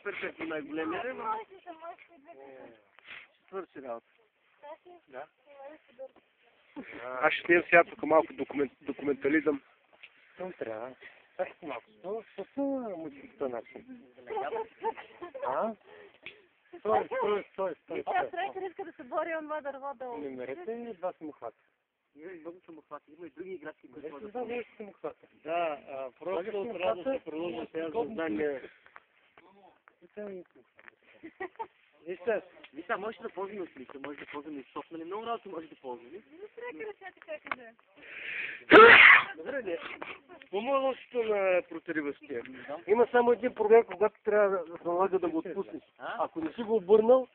перфектно най-големия. Свърши работа. Да. Аз ще снимам сега тук малко документализъм. Там трябва. Също малко. Също музиката начин. А? Стой. Тя тройка иска да се бори онова дърво долу. Не мерете два самохвата. Много самохвати. Има и други играчки, които Мерете два вече самохвата. Да, просто трябва да се продължа сега за знание. Вижте, може да ползваме ослика, може да ползваме и софт, нали? Много работа може да ползваме. Добре, не. Какво е лошото на протириващия? Има само един проблем, когато трябва да се налага да го отпуснеш. Ако не си го обърнал,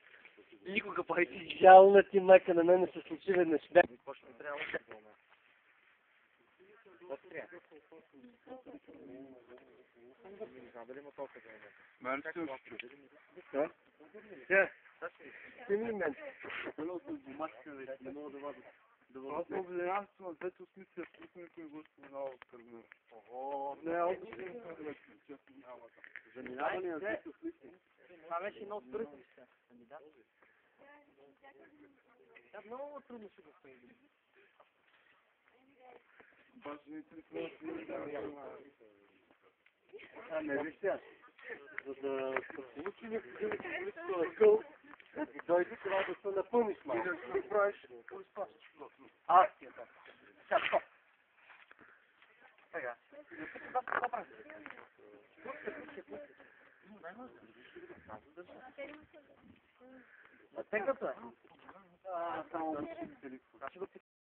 никога парите жална ти майка на мен се случи веднъж. Какво ще трябва? Мен също. Да? Стимни мен. Аз съм влиянство на двете осмисля, абсолютно никой не го споменава в Кърмина. Не, аз заминаване на двете осмисля. Това беше едно от първите неща. Да, много трудно ще го стои. Баш не интересува. Не, вижте, за да се получи някакъв количество на къл, и дойде трябва да се напълниш малко. Да се правиш, какво спасиш? Акцията. Сега, стоп. Сега. А тегата? Само